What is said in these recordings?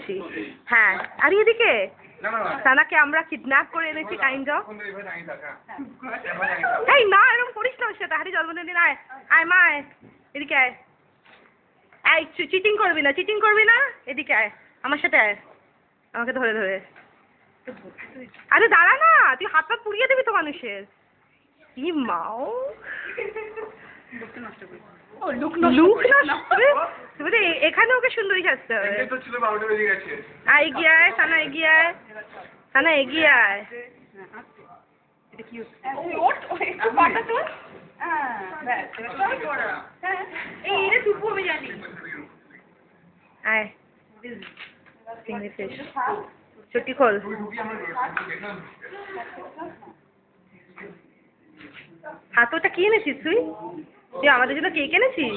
করছি। হ্যাঁ, আর এদিকে সানাকে আমরা কিডন্যাপ করে এনেছি কাইন্ড অফ। এই না, এরকম করিস না ওর সাথে। হারি জন্মদিন, আয় আয় মা, আয় এদিকে আয়। আয়, চিটিং করবি না, চিটিং করবি না, এদিকে আয় আমার সাথে আয়, আমাকে ধরে ধরে। আরে দাঁড়া না, তুই হাত পাত পুড়িয়ে দিবি তো মানুষের। কি মাও লুক নষ্ট, এখানে ওকে সুন্দরী সাজতে হবে। আয় এগিয়ে আয় সানা, এগিয়ে আয় সানা, এগিয়ে আয়। আয় চুটি খোল। হাত ওটা কি এনেছিস তুই? তুই আমাদের জন্য কেক এনেছিস?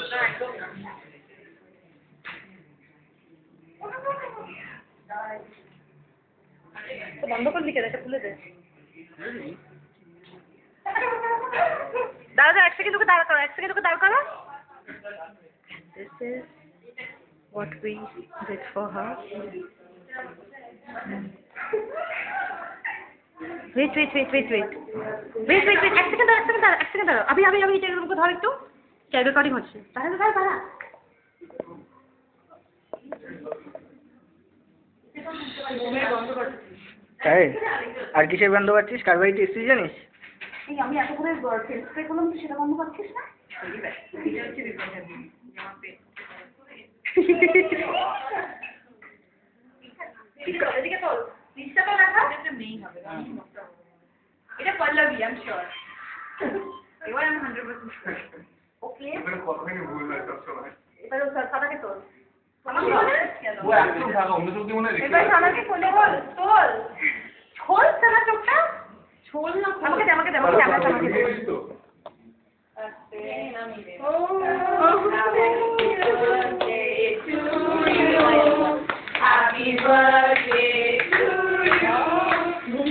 বন্ধ করলি কেন? এটা খুলে দে। দাঁড়া দাঁড়া, এক সেকেন্ড ওকে দাঁড়া করো, এক সেকেন্ড ওকে দাঁড়া করো। This is what we did for her. Wait. এক সেকেন্ড দাঁড়া। अभी এটা এরকম ধর একটু। চাই রেকর্ডিং হচ্ছে। দাঁড়া। তাই আর কিসের বন্ধ পাচ্ছিস? কার বাড়িতে এসেছিস জানিস? আমি এত করে ফেস স্প্রে করলাম, তুই সেটা বন্ধ পাচ্ছিস না? এটা পল্লবী, আই এম শিওর। এবার আমি 100% ওকে। এবার কথাই ভুল হয় সব সময়। এবার সাদাকে তোল। আমাকে বলে কেন? ও একদম ভালো, অন্য চোখ দিয়ে মনে রেখে। এবার সাদাকে কোলে বল, তোল। খোল সাদা চোখটা। ছোল না, আমাকে দে আমাকে দে। আস্তে নামি দে। Happy birthday to you.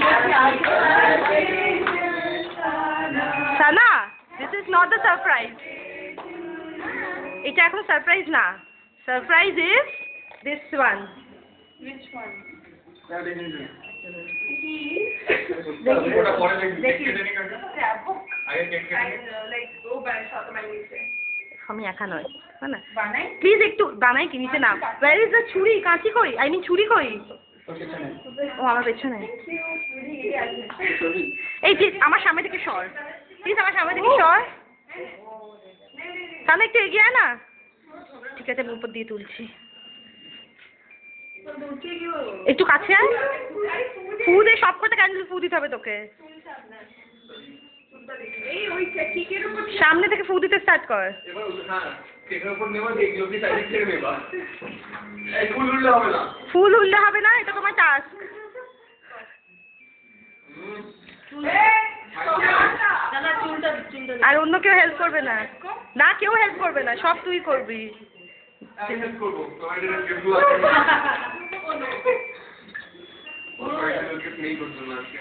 Happy birthday to Sana. This is not the surprise. এটা এখন সারপ্রাইজ না। Surprise is this one. Which one? আমি একা নয় না, প্লিজ একটু বানাই কি নিচে নাম। Where is the ছুরি? কাঁচি কই? I mean ছুরি কই? ও আমার পেছনে। এই প্লিজ আমার সামনে থেকে সর, প্লিজ আমার সামনে থেকে সর। তাহলে একটু এগিয়ে আয় না। ঠিক আছে, আমি উপর দিয়ে তুলছি। একটু কাছে আয়। ফু দে, সব কটা ক্যান্ডেল ফু দিতে হবে তোকে। সামনে থেকে ফু দিতে স্টার্ট কর। ফুল উঠলে হবে না, এটা তোমার টাস্ক। আর অন্য কেউ হেল্প করবে না, না কেউ হেল্প করবে না, সব তুই করবি।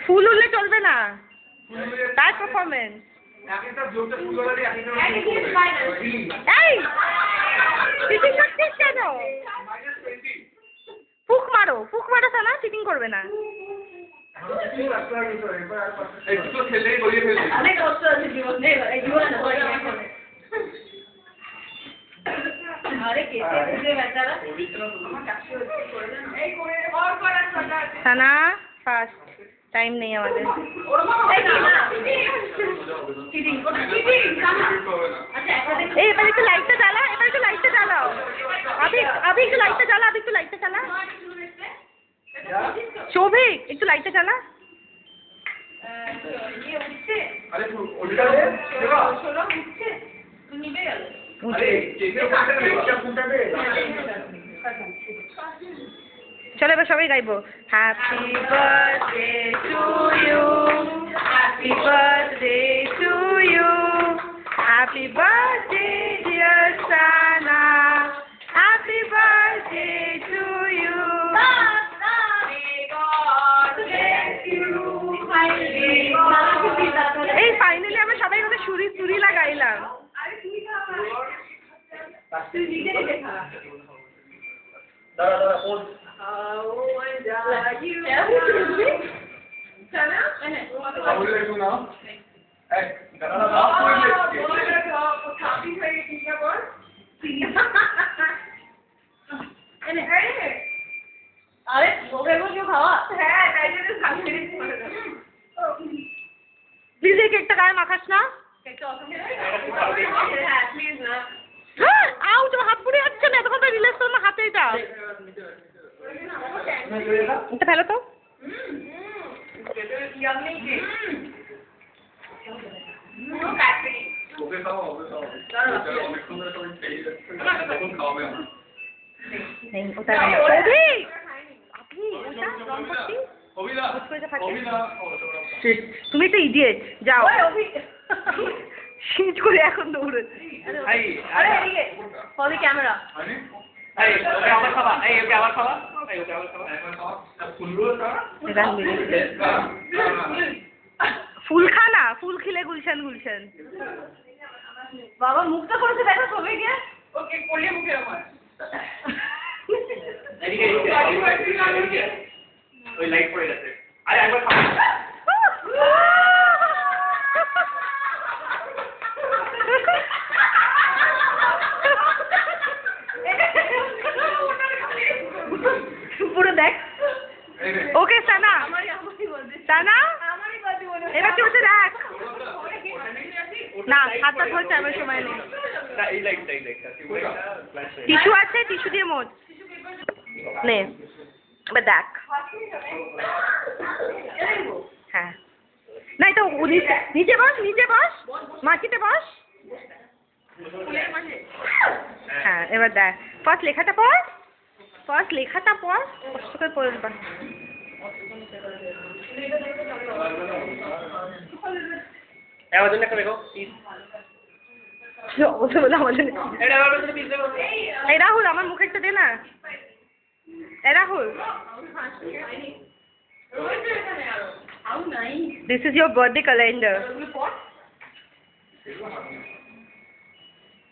ফুল উঠলে চলবে না, তার পারফরমেন্স। এই চিটিং করছিস কেন? ফুক মারো সানা, চিটিং করবে না। সানা ফার্স্ট, টাইম নেই আমাদের। এই এবার একটু লাইটটা জ্বালা, আবি একটু লাইটটা জ্বালা। শোভিক একটু লাইটটা জ্বালা। চলো এবার সবাই গাইবো। Happy birthday to you, happy birthday to you, happy birthday dear Sana, happy birthday to you. এই ফাইনালি আমরা সবাই ওদের সুরি লাগাইলাম। দাঁড়া আরে ওদের কেউ খাওয়া হ্যাঁ তাই জন্য সামনে প্লিজ এই কেকটা গায়ে মাখাস না কেকটা অসম্ভব হ্যাঁ প্লিজ না আউ তো হাত পুড়ে যাচ্ছে না এতক্ষণ তো রিল্যাক্স করো না হাতে এটা এটা ফেলো তো তুমি একটা ইডিয়েট যাও সিজ করে এখন দৌড়াচ্ছি ফর দ্য ক্যামেরা ফুল খা না ফুল খেলে গুলশান গুলশান বাবা মুখটা করেছে দেখো ছবি গিয়ে ওকে কোলে মুখে আমার ওই লাইট পড়ে গেছে আরে একবার পুরো দেখ ওকে সানা সানা এবার চলছে দেখ না হাতটা ধরছে আমার সময় নেই টিস্যু আছে টিস্যু দিয়ে মোচ নে এবার দেখ হ্যাঁ না এটা নিচে বস মাটিতে বস হ্যাঁ এবার দেখ ফার্স্ট লেখাটা পড় কষ্ট করে পড়ে দেবা আমার জন্য একটা দেখো এই রাহুল আমার মুখে একটা দে না এই Rahul this is your birthday calendar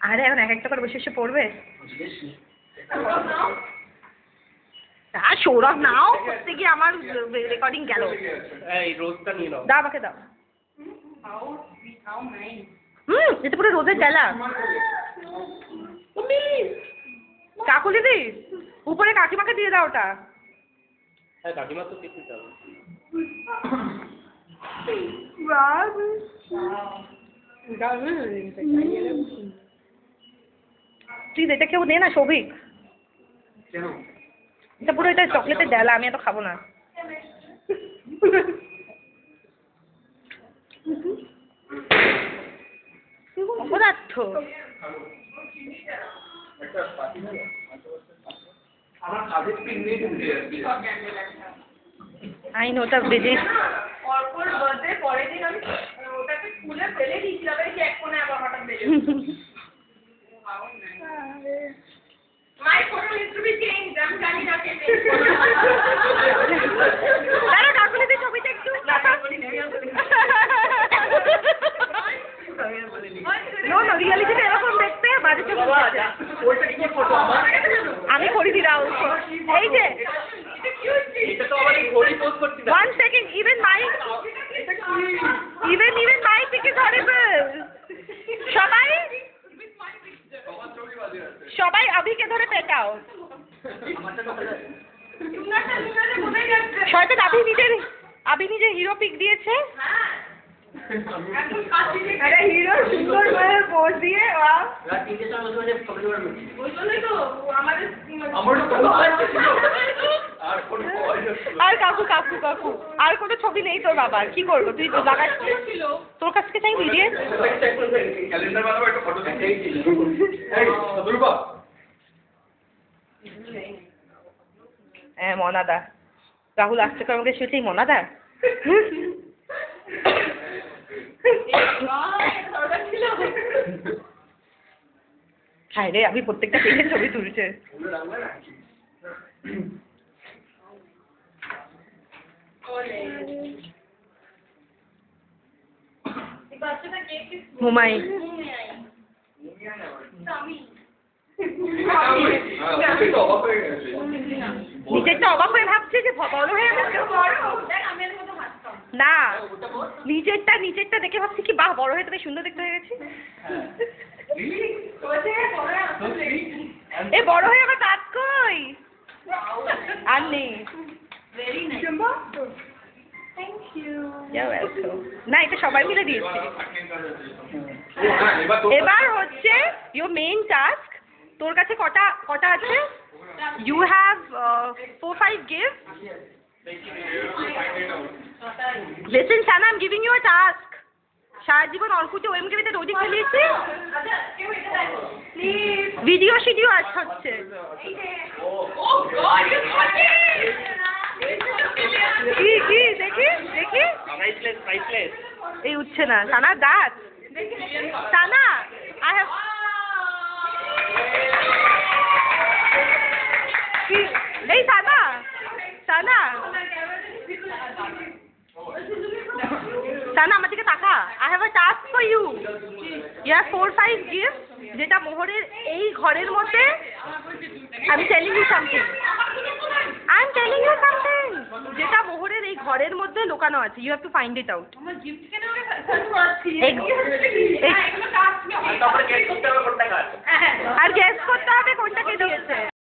আরে এখন এক একটা করে বসে এসে পড়বে সৌরভ নাও করতে গিয়ে আমার রেকর্ডিং গেল এই রোজটা নিয়ে নাও দাও আমাকে দাও এটা পুরো রোজের জ্বালা কাকু দিদি উপরে কাকিমাকে দিয়ে দাও ওটা কাকিমা তো কিছু চাও প্লিজ এটা কেউ দে না সৌভিক এটা পুরো এটা চকলেটের ডালা আমি এত খাবো না অপদার্থ আই নো ওটা বেজে অর্পর বার্থডে পরের দিন আমি ওটাকে খুলে ফেলে দিয়েছিলাম এই যে এক কোণে আবার হঠাৎ বেজে My photo needs to be changed. I'm telling you. Dara Kakuli দি ছবিটা একটু No, রিয়ালিটিতে এরকম দেখতে বাজে ছবি ওইটা কি ফটো আমার আমি করে দিলাম এই যে এটা তো আবার ঘড়ি পোস্ট করতে দাও 1 second even my pic is horrible সবাই অভিকে ধরে পেটাও শয়তান আবি নিজে হিরো পিক দিয়েছে আরে হিরো সুন্দর করে পোজ দিয়ে আর কাকু আর কোনো ছবি নেই তোর বাবার কি করবো তুই তো লাগাস তোর কাছ থেকে চাই ভিডিও হ্যাঁ মনাদা রাহুল আসতে করে আমাকে শুধুই মনাদা হ্যাঁ রে আমি প্রত্যেকটা পেজের ছবি তুলছে মুমাই নিজেরটা অবাক হয়ে ভাবছে যে বড় হয়ে গেছে। না নিজেরটা দেখে ভাবছি কি বাহ বড় হয়ে তোকে সুন্দর দেখতে হয়ে গেছি। এ বড় হয়ে আমার দাঁত কই? আর নেই। না এটা সবাই মিলে দিয়েছে। এবার হচ্ছে ইউর মেইন টাস্ক। তোর কাছে কটা আছে? You have 4-5 gifts. Listen, Sana, I'm giving you a task. সারা জীবন অর্কুটে ওএমকেবিতে রোজই খেলিয়েছি। ভিডিও হচ্ছে। কি দেখি এই উঠছে না সানা দাঁত। সানা আই হ্যাভ এই সানা আমার দিকে তাকা। I have a task for you. You have 4-5 gifts যেটা মোহরের এই ঘরের মধ্যে। আমি টেলিং ইউ সামথিং যেটা মোহরের এই ঘরের মধ্যে লুকানো আছে। You have to find it out. আর গেস করতে হবে